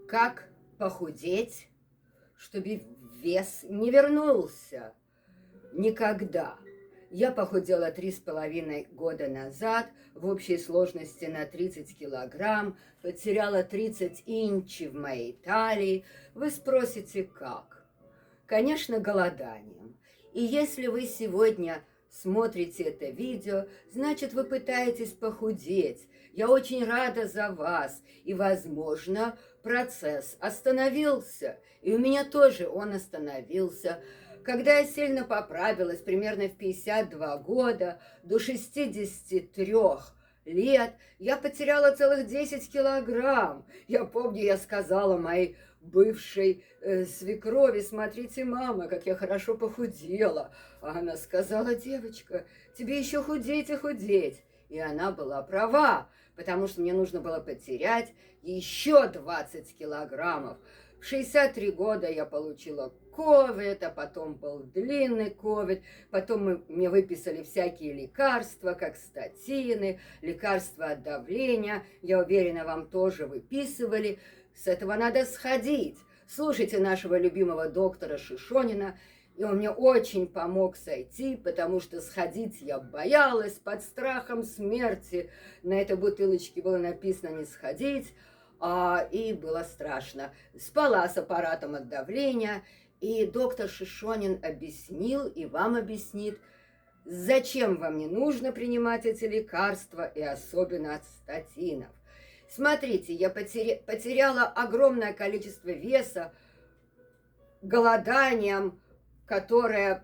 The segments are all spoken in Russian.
Как похудеть, чтобы вес не вернулся? Никогда. Я похудела 3,5 года назад, в общей сложности на 30 килограмм, потеряла 30 инчей в моей талии. Вы спросите, как? Конечно, голоданием. И если вы сегодня смотрите это видео, значит, вы пытаетесь похудеть. Я очень рада за вас. И, возможно, процесс остановился. И у меня тоже он остановился. Когда я сильно поправилась, примерно в 52 года, до 63 лет, я потеряла целых 10 килограмм. Я помню, я сказала моей бывшей свекрови: смотрите, мама, как я хорошо похудела. А она сказала: девочка, тебе еще худеть и худеть. И она была права, потому что мне нужно было потерять еще 20 килограммов. В 63 года я получила ковид, а потом был длинный ковид, потом мне выписали всякие лекарства, как статины, лекарства от давления, я уверена, вам тоже выписывали. С этого надо сходить. Слушайте нашего любимого доктора Шишонина, и он мне очень помог сойти, потому что сходить я боялась под страхом смерти. На этой бутылочке было написано «не сходить», и было страшно. Спала с аппаратом от давления, и доктор Шишонин объяснил, и вам объяснит, зачем вам не нужно принимать эти лекарства, и особенно от статинов. Смотрите, я потеряла огромное количество веса голоданием, которое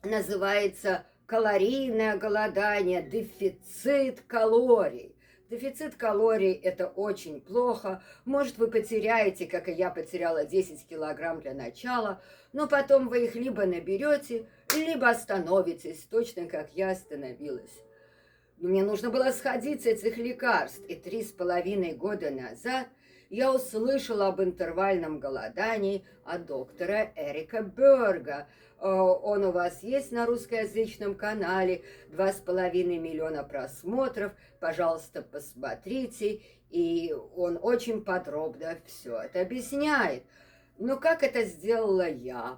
называется калорийное голодание, дефицит калорий. Дефицит калорий – это очень плохо. Может, вы потеряете, как и я потеряла, 10 килограмм для начала, но потом вы их либо наберете, либо остановитесь, точно как я остановилась. Но мне нужно было сходить с этих лекарств, и 3,5 года назад я услышала об интервальном голодании от доктора Эрика Берга. Он у вас есть на русскоязычном канале, 2,5 миллиона просмотров, пожалуйста, посмотрите, и он очень подробно все это объясняет. Но как это сделала я?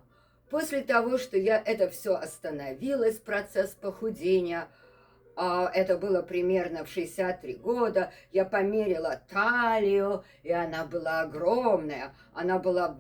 После того, что я это все остановилась, процесс похудения, это было примерно в 63 года, я померила талию, и она была огромная, она была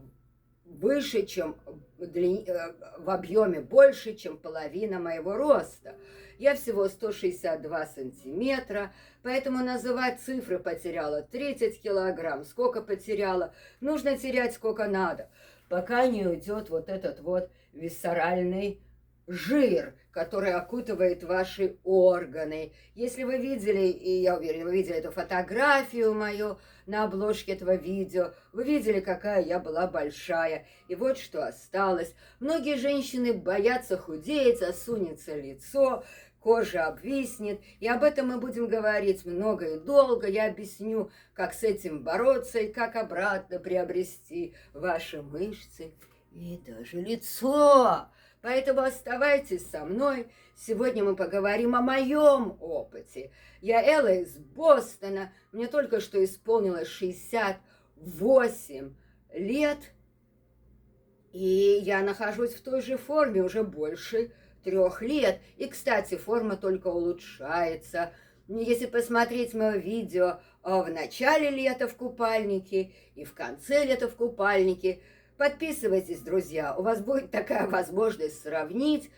выше, чем в объеме больше, чем половина моего роста. Я всего 162 сантиметра, поэтому называть цифры потеряла 30 килограмм. Сколько потеряла? Нужно терять сколько надо, пока не уйдет вот этот вот висцеральный жир, который окутывает ваши органы. Если вы видели, и я уверена, вы видели эту фотографию мою на обложке этого видео, вы видели, какая я была большая. И вот что осталось. Многие женщины боятся худеть, осунется лицо, кожа обвиснет. И об этом мы будем говорить много и долго. Я объясню, как с этим бороться и как обратно приобрести ваши мышцы и даже лицо. Поэтому оставайтесь со мной. Сегодня мы поговорим о моем опыте. Я Элла из Бостона. Мне только что исполнилось 68 лет. И я нахожусь в той же форме уже больше 3 лет. И, кстати, форма только улучшается. Если посмотреть мое видео в начале лета в купальнике и в конце лета в купальнике, подписывайтесь, друзья, у вас будет такая возможность сравнить,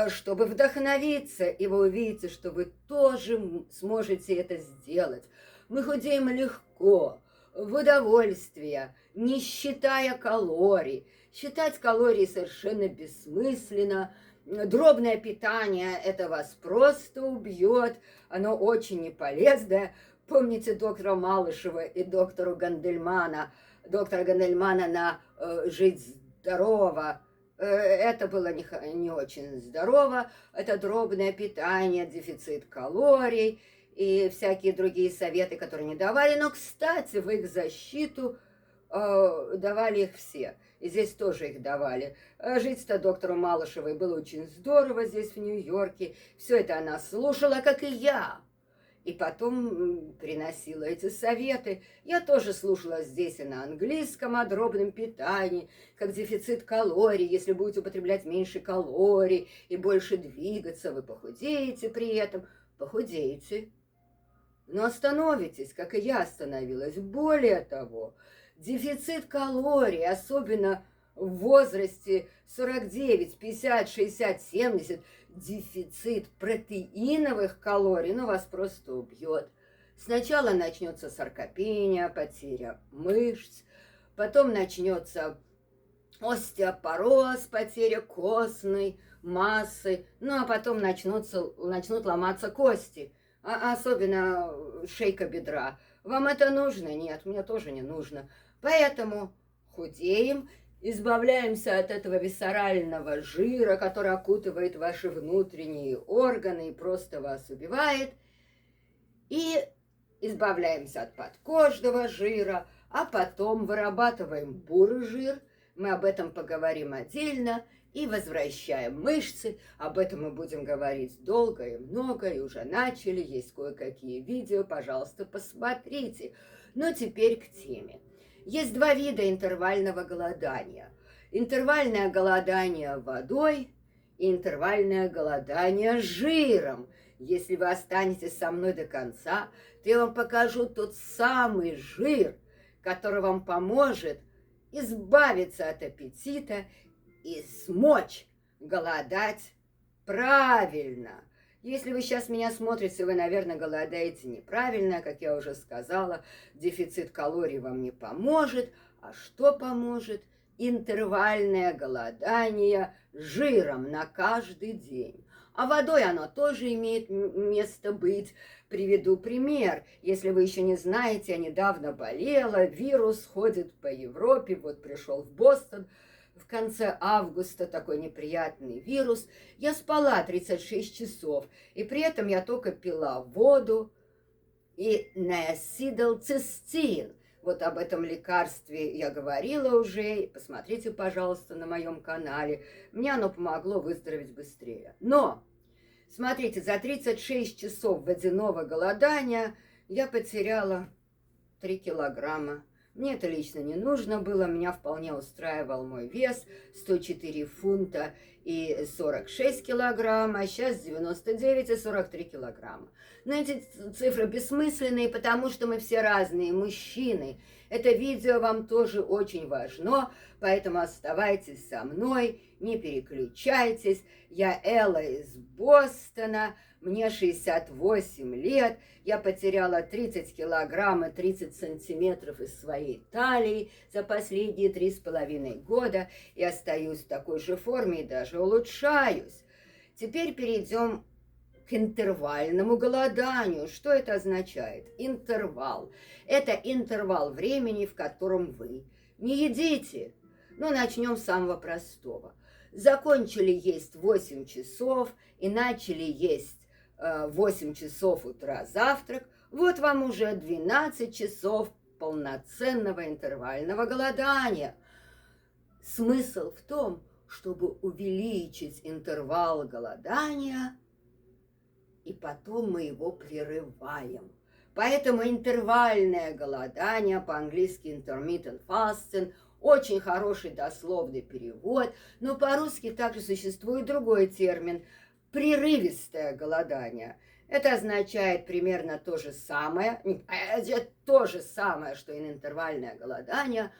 чтобы вдохновиться, и вы увидите, что вы тоже сможете это сделать. Мы худеем легко, в удовольствие, не считая калорий. Считать калории совершенно бессмысленно. Дробное питание – это вас просто убьет, оно очень неполезное. Помните доктора Малышева и доктора Гандельмана на «Жить здорово». Это было не очень здорово. Это дробное питание, дефицит калорий и всякие другие советы, которые не давали. Но, кстати, в их защиту давали их все. И здесь тоже их давали. Жить-то доктору Малышевой было очень здорово здесь, в Нью-Йорке. Все это она слушала, как и я. И потом приносила эти советы. Я тоже слушала здесь и на английском о дробном питании, как дефицит калорий. Если будете употреблять меньше калорий и больше двигаться, вы похудеете при этом. Похудеете, но остановитесь, как и я остановилась. Более того, дефицит калорий, особенно в возрасте 49, 50, 60, 70, дефицит протеиновых калорий, вас просто убьет. Сначала начнется саркопения, потеря мышц, потом начнется остеопороз, потеря костной массы, а потом начнут ломаться кости, особенно шейка бедра. Вам это нужно? Нет, мне тоже не нужно. Поэтому худеем, избавляемся от этого висцерального жира, который окутывает ваши внутренние органы и просто вас убивает. И избавляемся от подкожного жира, а потом вырабатываем бурый жир. Мы об этом поговорим отдельно. И возвращаем мышцы. Об этом мы будем говорить долго и много, и уже начали. Есть кое-какие видео, пожалуйста, посмотрите. Но теперь к теме. Есть два вида интервального голодания. Интервальное голодание водой и интервальное голодание жиром. Если вы останетесь со мной до конца, то я вам покажу тот самый жир, который вам поможет избавиться от аппетита и смочь голодать правильно. Если вы сейчас меня смотрите, вы, наверное, голодаете неправильно, как я уже сказала, дефицит калорий вам не поможет. А что поможет? Интервальное голодание жиром на каждый день. А водой оно тоже имеет место быть. Приведу пример. Если вы еще не знаете, я недавно болела, вирус ходит по Европе, вот пришел в Бостон, в конце августа такой неприятный вирус. Я спала 36 часов, и при этом я только пила воду и неосидалцистин. Вот об этом лекарстве я говорила уже. Посмотрите, пожалуйста, на моем канале. Мне оно помогло выздороветь быстрее. Но, смотрите, за 36 часов водяного голодания я потеряла 3 килограмма. Мне это лично не нужно было, меня вполне устраивал мой вес, 104 фунта и 46 килограмм, а сейчас 99 и 43 килограмма. Но эти цифры бессмысленные, потому что мы все разные мужчины. Это видео вам тоже очень важно, поэтому оставайтесь со мной, не переключайтесь. Я Элла из Бостона, мне 68 лет, я потеряла 30 килограмм и 30 сантиметров из своей талии за последние 3,5 года и остаюсь в такой же форме и даже улучшаюсь. Теперь перейдем к интервальному голоданию. Что это означает? Интервал. Это интервал времени, в котором вы не едите. Начнем с самого простого. Закончили есть 8 часов и начали есть 8 часов утра завтрак, вот вам уже 12 часов полноценного интервального голодания. Смысл в том, чтобы увеличить интервал голодания, и потом мы его прерываем. Поэтому интервальное голодание, по-английски intermittent fasting, очень хороший дословный перевод, но по-русски также существует другой термин – прерывистое голодание. Это означает примерно то же самое, что и интервальное голодание,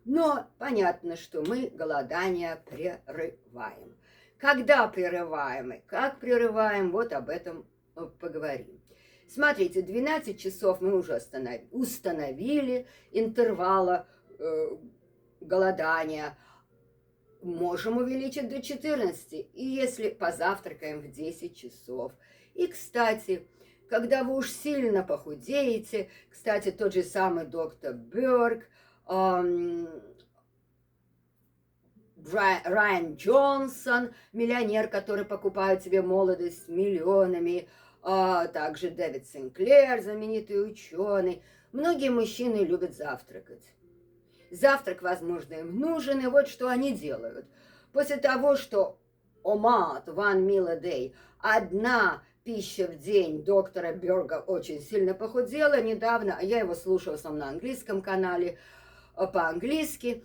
но понятно, что мы голодание прерываем. Когда прерываем и как прерываем, вот об этом поговорим. Смотрите, 12 часов мы уже установили интервала голодания. Можем увеличить до 14, и если позавтракаем в 10 часов. И, кстати, когда вы уж сильно похудеете, кстати, тот же самый доктор Берг, Райан Джонсон, миллионер, который покупает себе молодость миллионами, также Дэвид Синклер, знаменитый ученый. Многие мужчины любят завтракать. Завтрак, возможно, им нужен, и вот что они делают. После того, что OMAD, one meal a day, одна пища в день доктора Берга очень сильно похудела недавно. Я его слушала в основном на английском канале, по-английски.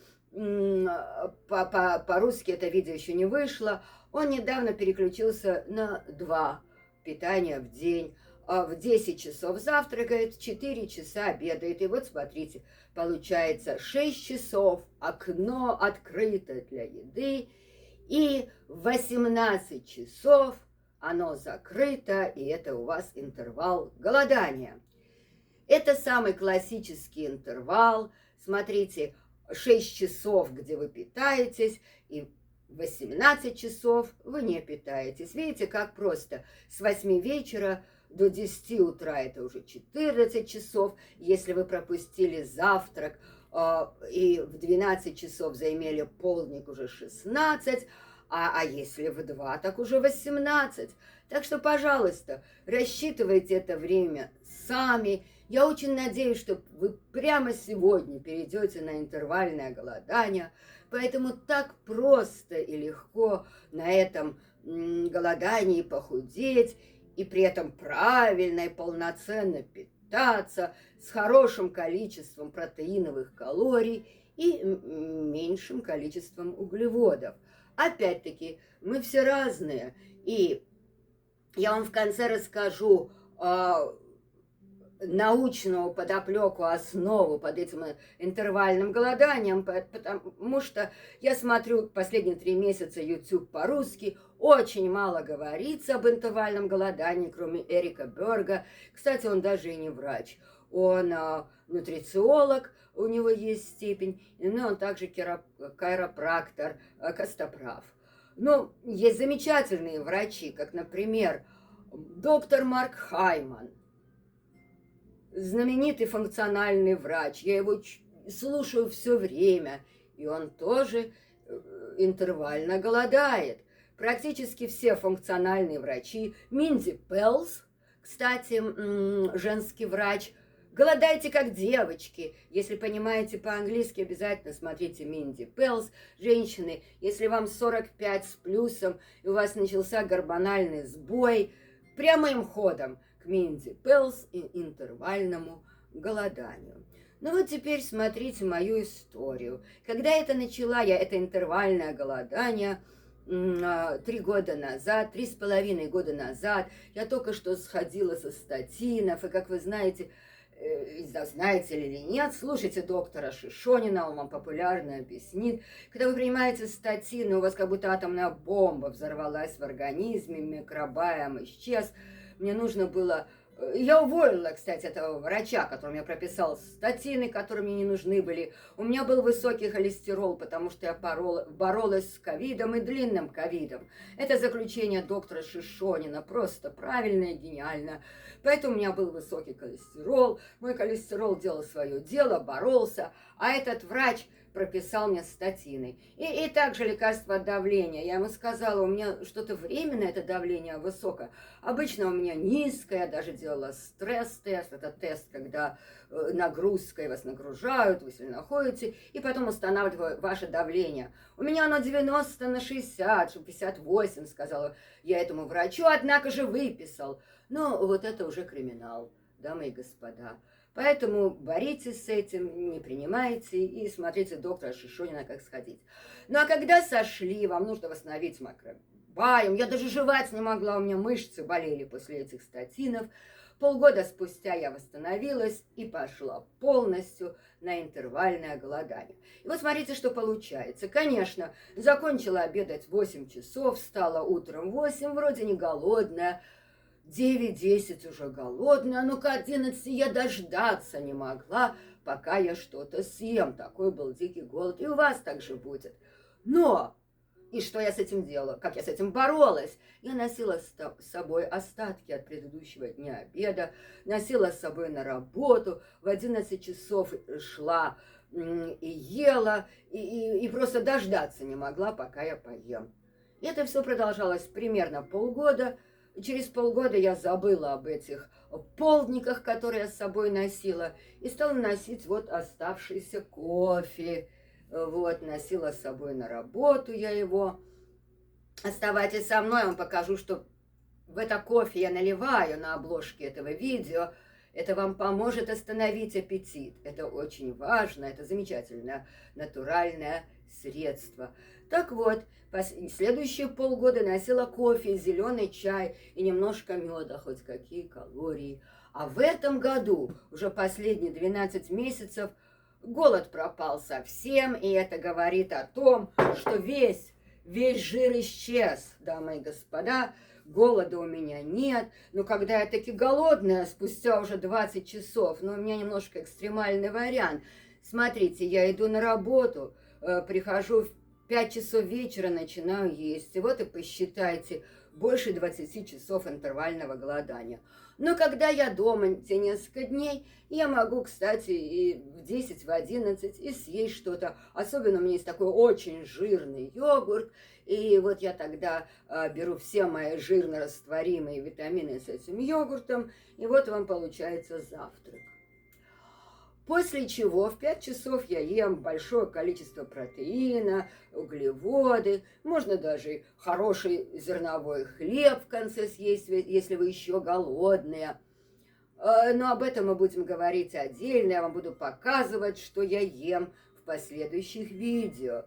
По-русски это видео еще не вышло. Он недавно переключился на 2 питания в день. В 10 часов завтракает, 4 часа обедает. И вот смотрите, получается 6 часов, окно открыто для еды. И в 18 часов оно закрыто, и это у вас интервал голодания. Это самый классический интервал. Смотрите, 6 часов, где вы питаетесь, и 18 часов вы не питаетесь. Видите, как просто. С 8 вечера до 10 утра это уже 14 часов. Если вы пропустили завтрак и в 12 часов заимели полдник, уже 16, а если в 2, так уже 18. Так что, пожалуйста, рассчитывайте это время сами. Я очень надеюсь, что вы прямо сегодня перейдете на интервальное голодание. Поэтому так просто и легко на этом голодании похудеть и при этом правильно и полноценно питаться с хорошим количеством протеиновых калорий и меньшим количеством углеводов. Опять-таки, мы все разные, и я вам в конце расскажу научную подоплеку, основу под этим интервальным голоданием, потому что я смотрю последние 3 месяца YouTube по-русски, очень мало говорится об интервальном голодании, кроме Эрика Берга. Кстати, он даже и не врач, он нутрициолог, у него есть степень, но он также chiropractor, костоправ. Но есть замечательные врачи, как, например, доктор Марк Хайман, знаменитый функциональный врач. Я его слушаю все время, и он тоже интервально голодает. Практически все функциональные врачи. Минди Пелс, кстати, женский врач. Голодайте как девочки. Если понимаете по-английски, обязательно смотрите Минди Пелс. Женщины, если вам 45 с плюсом, и у вас начался гормональный сбой, прямым ходом к Минди Пелс и интервальному голоданию. Ну вот теперь смотрите мою историю. Когда это начала я, это интервальное голодание, 3 года назад, 3,5 года назад, я только что сходила со статинов, и, как вы знаете, знаете или нет, слушайте доктора Шишонина, он вам популярно объяснит. Когда вы принимаете статины, у вас как будто атомная бомба взорвалась в организме, микробиом исчез. Мне нужно было... Я уволила, кстати, этого врача, которому я прописал статины, которые мне не нужны были. У меня был высокий холестерол, потому что я боролась с ковидом и длинным ковидом. Это заключение доктора Шишонина просто правильно и гениально. Поэтому у меня был высокий холестерол. Мой холестерол делал свое дело, боролся. А этот врач прописал мне статины. И также лекарство от давления. Я ему сказала, у меня что-то временное, это давление высокое. Обычно у меня низкое, я даже делала стресс-тест. Это тест, когда нагрузкой вас нагружают, вы сильно ходите, и потом устанавливаю ваше давление. У меня оно 90/60, 58, сказала я этому врачу, однако же выписал. Но вот это уже криминал, дамы и господа. Поэтому боритесь с этим, не принимайте и смотрите доктора Шишонина, как сходить. Ну а когда сошли, вам нужно восстановить микробиом. Я даже жевать не могла, у меня мышцы болели после этих статинов. Полгода спустя я восстановилась и пошла полностью на интервальное голодание. И вот смотрите, что получается. Конечно, закончила обедать в 8 часов, встала утром в 8, вроде не голодная. 9-10 уже голодная, но к 11 я дождаться не могла, пока я что-то съем. Такой был дикий голод, и у вас так же будет. Но, и что я с этим делала? Как я с этим боролась? Я носила с собой остатки от предыдущего дня обеда, носила с собой на работу, в 11 часов шла и ела, и просто дождаться не могла, пока я поем. И это все продолжалось примерно полгода. Через полгода я забыла об этих полдниках, которые я с собой носила, и стала носить вот оставшийся кофе. Вот, носила с собой на работу я его. Оставайтесь со мной, я вам покажу, что в это кофе я наливаю на обложке этого видео, это вам поможет остановить аппетит. Это очень важно, это замечательное натуральное средство. Так вот, следующие полгода носила кофе, зеленый чай и немножко меда, хоть какие калории. А в этом году, уже последние 12 месяцев, голод пропал совсем, и это говорит о том, что весь жир исчез, дамы и господа. Голода у меня нет, но когда я таки голодная, спустя уже 20 часов, но у меня немножко экстремальный вариант. Смотрите, я иду на работу, прихожу в 5 часов вечера, начинаю есть. И вот и посчитайте, больше 20 часов интервального голодания. Но когда я дома те несколько дней, я могу, кстати, и в 10, в 11 и съесть что-то. Особенно у меня есть такой очень жирный йогурт. И вот я тогда беру все мои жирно-растворимые витамины с этим йогуртом. И вот вам получается завтрак. После чего в 5 часов я ем большое количество протеина, углеводы, можно даже хороший зерновой хлеб в конце съесть, если вы еще голодные. Но об этом мы будем говорить отдельно, я вам буду показывать, что я ем в последующих видео.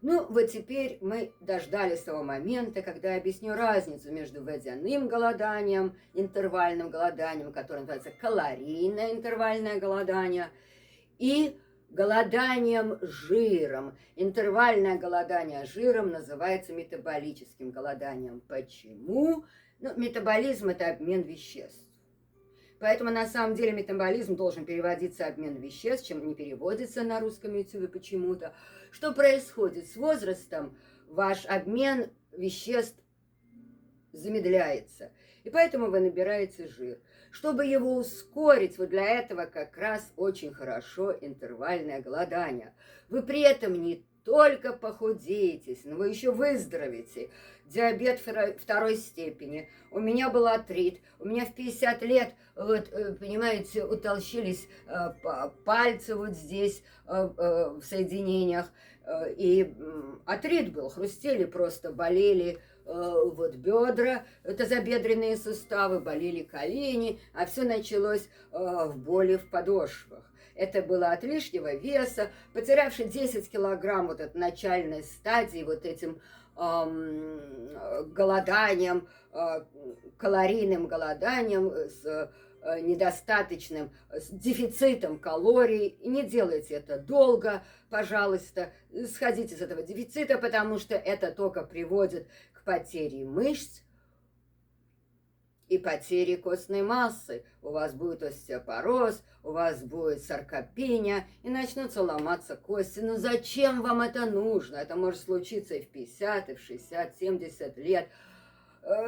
Ну, вот теперь мы дождались того момента, когда я объясню разницу между водяным голоданием, интервальным голоданием, которое называется калорийное интервальное голодание, и голоданием жиром. Интервальное голодание жиром называется метаболическим голоданием. Почему? Ну, метаболизм – это обмен веществ. Поэтому на самом деле метаболизм должен переводиться обмен веществ, чем не переводится на русском ютубе почему-то. Что происходит? С возрастом ваш обмен веществ замедляется. И поэтому вы набираете жир. Чтобы его ускорить, вот для этого как раз очень хорошо интервальное голодание. Вы при этом не только похудеете, но вы еще выздоровеете. Диабет второй степени. У меня был артрит. У меня в 50 лет, вот, понимаете, утолщились пальцы вот здесь в соединениях. И артрит был, хрустели просто, болели вот бедра, тазобедренные суставы, болели колени, а все началось в боли в подошвах. Это было от лишнего веса, потерявший 10 килограмм вот от начальной стадии, вот этим голоданием, калорийным голоданием, с недостаточным, с дефицитом калорий. И не делайте это долго, пожалуйста, сходите с этого дефицита, потому что это только приводит к потере мышц и потере костной массы. У вас будет остеопороз, у вас будет саркопения, и начнутся ломаться кости. Но зачем вам это нужно? Это может случиться и в 50, и в 60, 70 лет.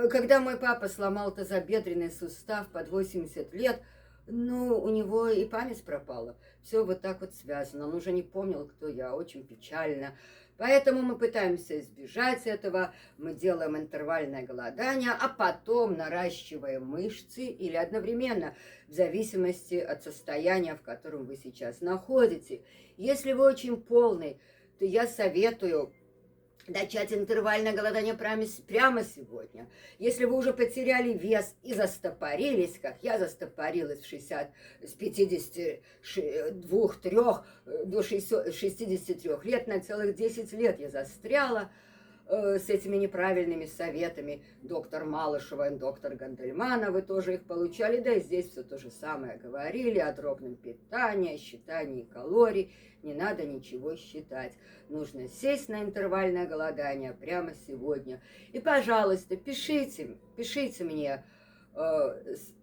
Когда мой папа сломал тазобедренный сустав под 80 лет, ну, у него и память пропала. Все вот так вот связано. Он уже не помнил, кто я. Очень печально. Поэтому мы пытаемся избежать этого. Мы делаем интервальное голодание, а потом наращиваем мышцы или одновременно, в зависимости от состояния, в котором вы сейчас находитесь. Если вы очень полный, то я советую начать интервальное голодание прямо сегодня. Если вы уже потеряли вес и застопорились, как я застопорилась в 60, с 52-3 до 63 лет, на целых 10 лет я застряла с этими неправильными советами. Доктор Малышева и доктор Гандельмана, вы тоже их получали, да и здесь все то же самое говорили о дробном питании, о считании калорий. Не надо ничего считать. Нужно сесть на интервальное голодание прямо сегодня. И, пожалуйста, пишите мне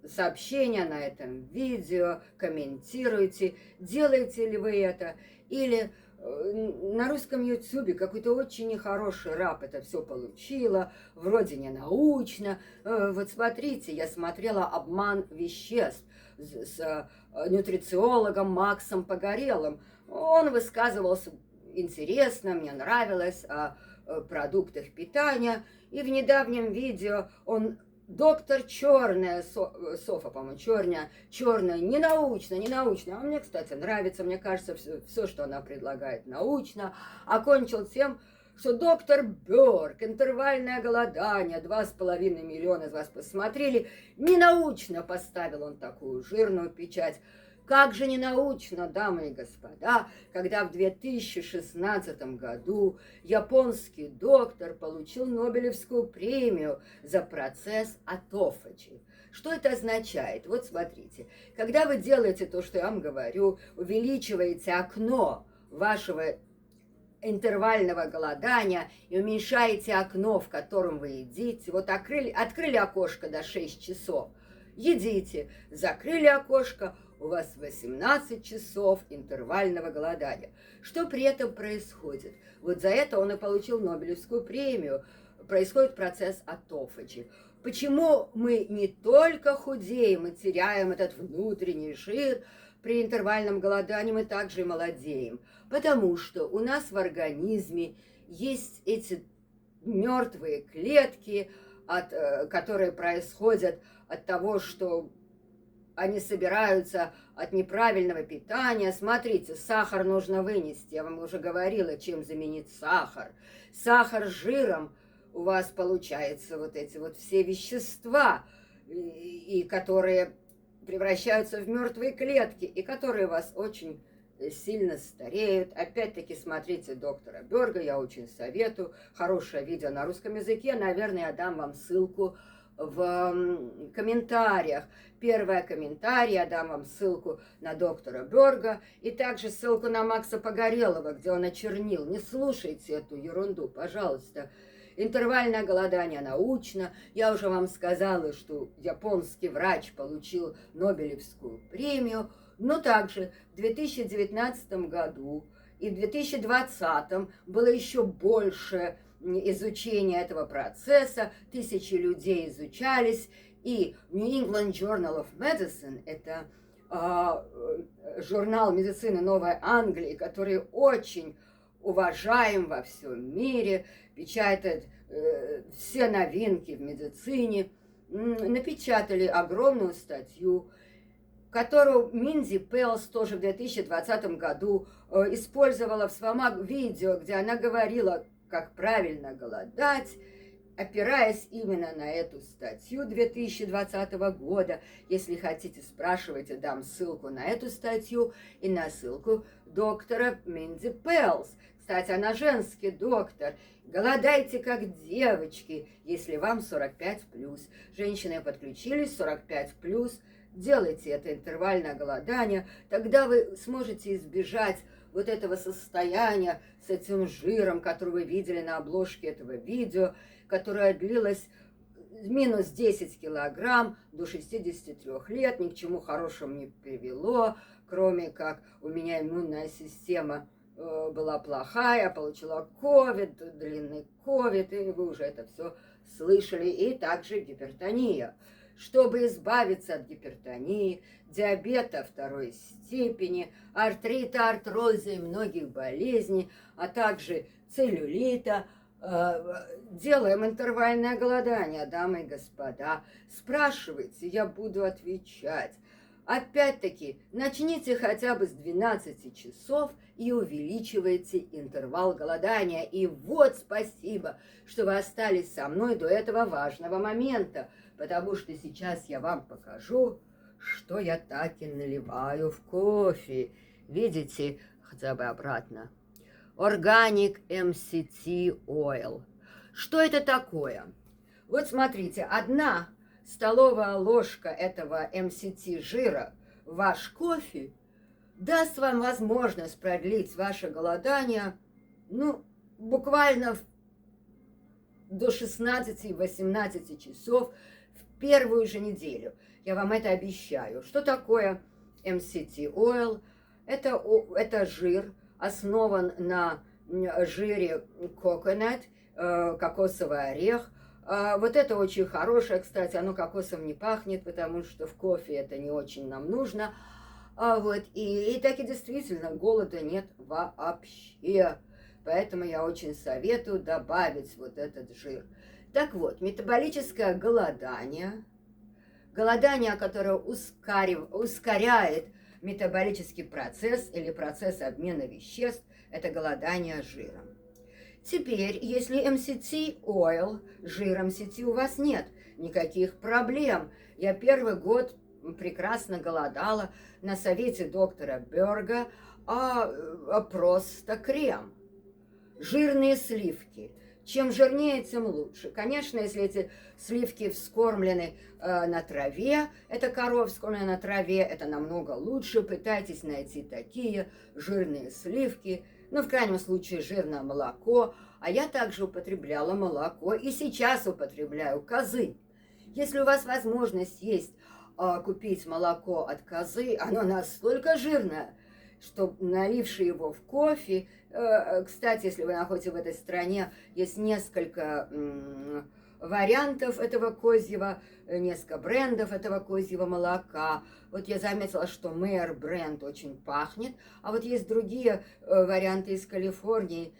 сообщения на этом видео, комментируйте, делаете ли вы это, или на русском ютубе какой-то очень нехороший раб это все получила, вроде не научно. Вот смотрите, я смотрела «Обман веществ» с нутрициологом Максом Погорелым. Он высказывался интересно, мне нравилось о продуктах питания. И в недавнем видео он доктор Черная, Софа, по-моему, черная, не научно. А мне, кстати, нравится, мне кажется, все, что она предлагает научно. Окончил тем, что доктор Бёрк, интервальное голодание, 2,5 миллиона из вас посмотрели, ненаучно поставил он такую жирную печать. Как же ненаучно, дамы и господа, когда в 2016 году японский доктор получил Нобелевскую премию за процесс атофаджи. Что это означает? Вот смотрите, когда вы делаете то, что я вам говорю, увеличиваете окно вашего интервального голодания и уменьшаете окно, в котором вы едите. Вот открыли окошко до 6 часов, едите, закрыли окошко, у вас 18 часов интервального голодания. Что при этом происходит? Вот за это он и получил Нобелевскую премию. Происходит процесс атофаджи. Почему мы не только худеем и теряем этот внутренний жир, при интервальном голодании мы также и молодеем? Потому что у нас в организме есть эти мертвые клетки, которые происходят от того, что они собираются от неправильного питания. Смотрите, сахар нужно вынести. Я вам уже говорила, чем заменить сахар. Сахар с жиром у вас получается вот эти вот все вещества, и которые превращаются в мертвые клетки, и которые вас очень сильно стареют. Опять-таки, смотрите доктора Бёрга, я очень советую. Хорошее видео на русском языке. Наверное, я дам вам ссылку в комментариях. Первый комментарий, я дам вам ссылку на доктора Бёрга и также ссылку на Макса Погорелова, где он очернил. Не слушайте эту ерунду, пожалуйста. Интервальное голодание научно. Я уже вам сказала, что японский врач получил Нобелевскую премию. Но также в 2019 году и в 2020 было еще больше изучения этого процесса. Тысячи людей изучались. И New England Journal of Medicine, это журнал медицины Новой Англии, который очень уважаем во всем мире, печатает все новинки в медицине, напечатали огромную статью, которую Минди Пэлс тоже в 2020 году использовала в своем видео, где она говорила, как правильно голодать, опираясь именно на эту статью 2020 года. Если хотите, спрашивайте, дам ссылку на эту статью и на ссылку доктора Минди Пэлс. Кстати, она женский доктор. Голодайте как девочки, если вам 45+. Женщины подключились 45+. Делайте это интервальное голодание, тогда вы сможете избежать вот этого состояния с этим жиром, который вы видели на обложке этого видео, которое длилось минус 10 килограмм до 63 лет, ни к чему хорошему не привело, кроме как у меня иммунная система была плохая, я получила ковид, длинный ковид, и вы уже это все слышали, и также гипертония. Чтобы избавиться от гипертонии, диабета второй степени, артрита, артроза и многих болезней, а также целлюлита, делаем интервальное голодание, дамы и господа. Спрашивайте, я буду отвечать. Опять-таки, начните хотя бы с 12 часов и увеличивайте интервал голодания. И вот спасибо, что вы остались со мной до этого важного момента, потому что сейчас я вам покажу, что я так и наливаю в кофе. Видите, хотя бы обратно. Organic MCT Oil. Что это такое? Вот смотрите, 1 столовая ложка этого MCT жира в ваш кофе даст вам возможность продлить ваше голодание, буквально до 16-18 часов в первую же неделю. Я вам это обещаю. Что такое MCT Oil? Это жир, основан на жире coconut, кокосовый орех. Вот это очень хорошее, кстати, оно кокосом не пахнет, потому что в кофе это не очень нам нужно. И так и действительно голода нет вообще. Поэтому я очень советую добавить вот этот жир. Так вот, метаболическое голодание, которое ускоряет метаболический процесс или процесс обмена веществ, это голодание жиром. Теперь, если MCT oil, жир MCT у вас нет, никаких проблем. Я первый год прекрасно голодала на совете доктора Берга, просто крем. Жирные сливки. Чем жирнее, тем лучше. Конечно, если эти сливки вскормлены на траве, это коров вскормлена на траве, это намного лучше. Пытайтесь найти такие жирные сливки. Ну, в крайнем случае, жирное молоко. А я также употребляла молоко и сейчас употребляю козы. Если у вас возможность есть купить молоко от козы, оно настолько жирное, что наливши его в кофе, кстати, если вы находитесь в этой стране, есть несколько вариантов этого козьего, несколько брендов этого козьего молока. Вот я заметила, что Мэйр бренд очень пахнет, а вот есть другие варианты из Калифорнии.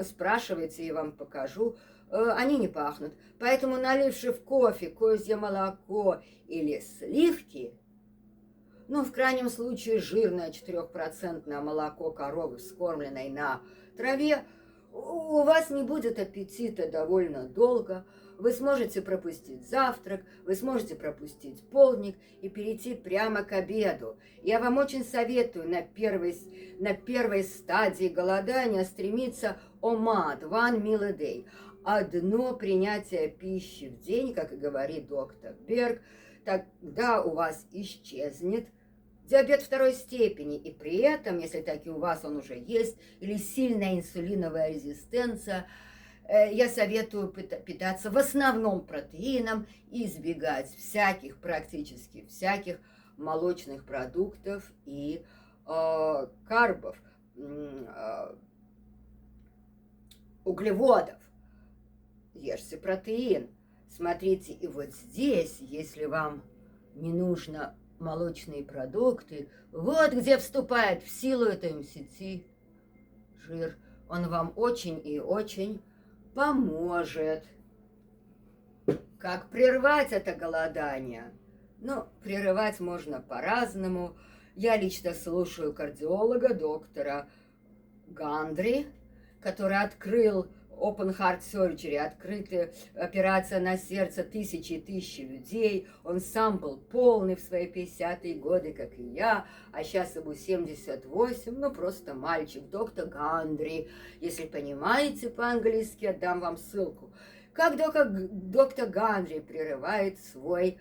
Спрашивайте, я вам покажу. Они не пахнут. Поэтому, наливши в кофе козье молоко или сливки, ну, в крайнем случае, жирное 4% молоко коровы, вскормленной на траве, у вас не будет аппетита довольно долго. Вы сможете пропустить завтрак, вы сможете пропустить полдник и перейти прямо к обеду. Я вам очень советую на первой стадии голодания стремиться ОМАД, one meal a day. Одно принятие пищи в день, как и говорит доктор Берг, тогда у вас исчезнет диабет второй степени, и при этом, если таки у вас он уже есть, или сильная инсулиновая резистенция, я советую питаться в основном протеином и избегать практически всяких молочных продуктов и карбов, углеводов. Ешьте протеин. Смотрите, и вот здесь, если вам не нужно молочные продукты, вот где вступает в силу это MCT жир. Он вам очень и очень поможет. Как прервать это голодание? Ну, прерывать можно по-разному. Я лично слушаю кардиолога, доктора Гандри, который открыл Open Heart Surgery, открытая операция на сердце тысячи и тысячи людей. Он сам был полный в свои 50-е годы, как и я, а сейчас ему 78, ну просто мальчик, доктор Гандри. Если понимаете по-английски, отдам вам ссылку. Как доктор Гандри прерывает свое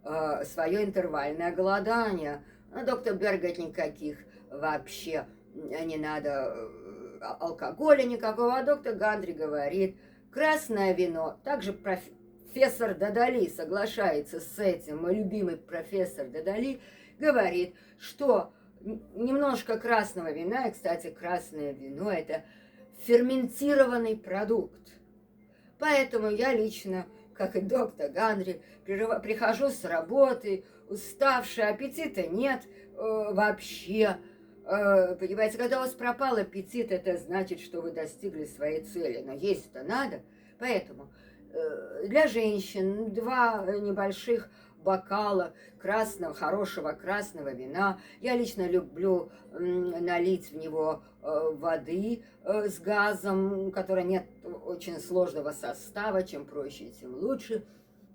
интервальное голодание. А доктор Берг говорит, никаких вообще не надо алкоголя никакого, а доктор Гандри говорит, красное вино, также профессор Дадали соглашается с этим, мой любимый профессор Дадали говорит, что немножко красного вина, и, кстати, красное вино – это ферментированный продукт. Поэтому я лично, как и доктор Гандри, прихожу с работы, уставшая, аппетита нет вообще. Понимаете, когда у вас пропал аппетит, это значит, что вы достигли своей цели. Но есть-то надо. Поэтому для женщин 2 небольших бокала хорошего красного вина. Я лично люблю налить в него воды с газом, у которой нет очень сложного состава. Чем проще, тем лучше.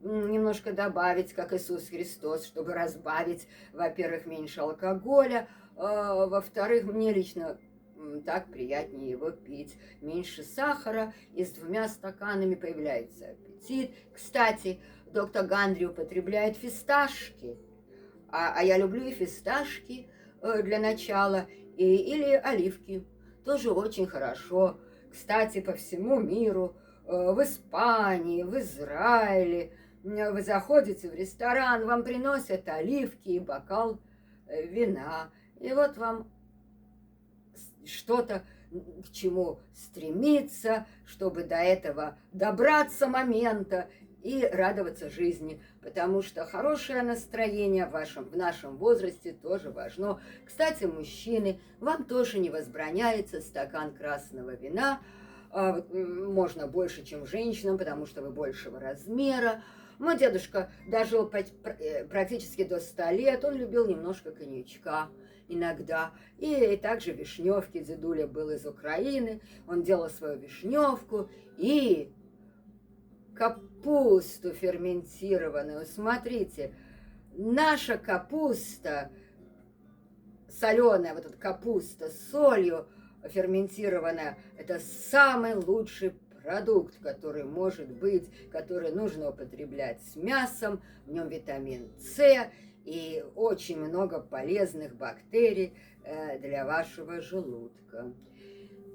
Немножко добавить, как Иисус Христос, чтобы разбавить, во-первых, меньше алкоголя, во-вторых, мне лично так приятнее его пить. Меньше сахара, и с 2 стаканами появляется аппетит. Кстати, доктор Гандри употребляет фисташки, а я люблю и фисташки для начала, или оливки. Тоже очень хорошо. Кстати, по всему миру, в Испании, в Израиле, вы заходите в ресторан, вам приносят оливки и бокал вина. И вот вам что-то, к чему стремиться, чтобы до этого добраться момента и радоваться жизни. Потому что хорошее настроение в нашем возрасте тоже важно. Кстати, мужчины, вам тоже не возбраняется стакан красного вина. Можно больше, чем женщинам, потому что вы большего размера. Мой дедушка дожил практически до 100 лет, он любил немножко коньячка иногда. И также вишневки, дедуля был из Украины, он делал свою вишневку и капусту ферментированную. Смотрите, наша капуста, соленая вот эта капуста с солью ферментированная, это самый лучший продукт, который может быть, который нужно употреблять с мясом, в нем витамин С и очень много полезных бактерий для вашего желудка.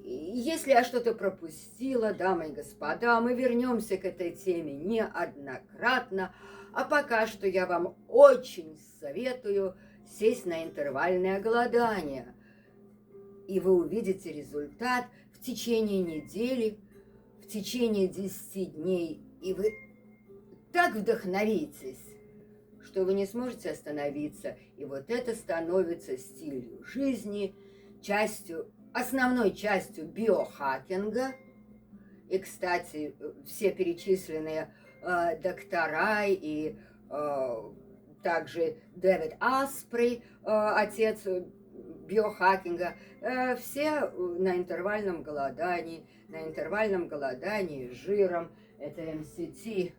Если я что-то пропустила, дамы и господа, мы вернемся к этой теме неоднократно, а пока что я вам очень советую сесть на интервальное голодание, и вы увидите результат в течение недели, в течение 10 дней, и вы так вдохновитесь, что вы не сможете остановиться, и вот это становится стилем жизни, основной частью биохакинга. И, кстати, все перечисленные доктора и также Дэвид Аспри, отец биохакинга, все на интервальном голодании с жиром. Это MCT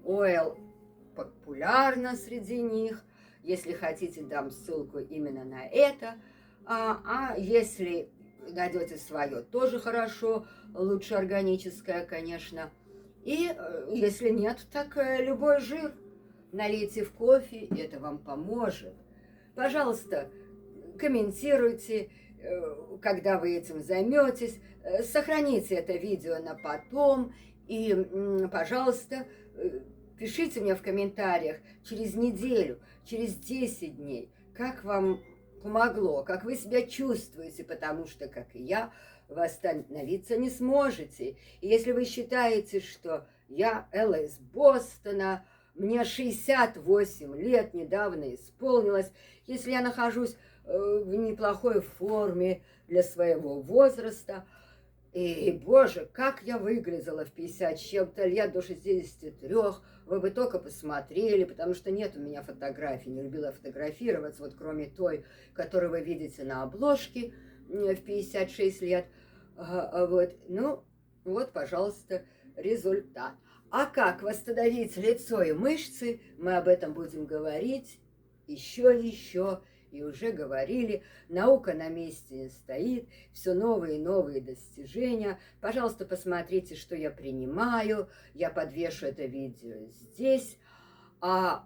Oil популярно среди них. Если хотите, дам ссылку именно на это. А если найдете свое, тоже хорошо, лучше органическое, конечно. И если нет, так любой жир налейте в кофе, и это вам поможет. Пожалуйста, комментируйте, когда вы этим займетесь, сохраните это видео на потом, и, пожалуйста, пишите мне в комментариях через неделю, через 10 дней, как вам помогло, как вы себя чувствуете, потому что, как и я, вы остановиться не сможете. И если вы считаете, что я Элла из Бостона, мне 68 лет недавно исполнилось, если я нахожусь в неплохой форме для своего возраста, и, боже, как я выглядела в 50 с чем-то лет до 63, вы бы только посмотрели, потому что нет у меня фотографий, не любила фотографироваться, вот кроме той, которую вы видите на обложке в 56 лет. Вот, ну, вот, пожалуйста, результат. А как восстановить лицо и мышцы, мы об этом будем говорить еще. И уже говорили, наука на месте не стоит, все новые и новые достижения. Пожалуйста, посмотрите, что я принимаю. Я подвешу это видео здесь. О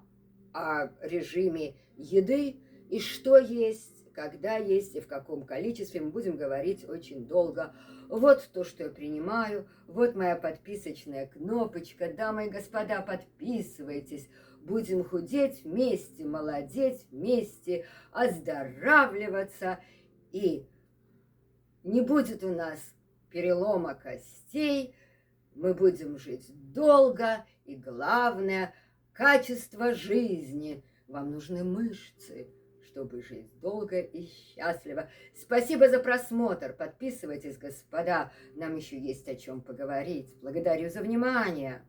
режиме еды и что есть, когда есть и в каком количестве мы будем говорить очень долго. Вот то, что я принимаю, вот моя подписочная кнопочка. Дамы и господа, подписывайтесь. Будем худеть вместе, молодеть вместе, оздоравливаться. И не будет у нас перелома костей. Мы будем жить долго. И главное, качество жизни. Вам нужны мышцы, чтобы жить долго и счастливо. Спасибо за просмотр. Подписывайтесь, господа. Нам еще есть о чем поговорить. Благодарю за внимание.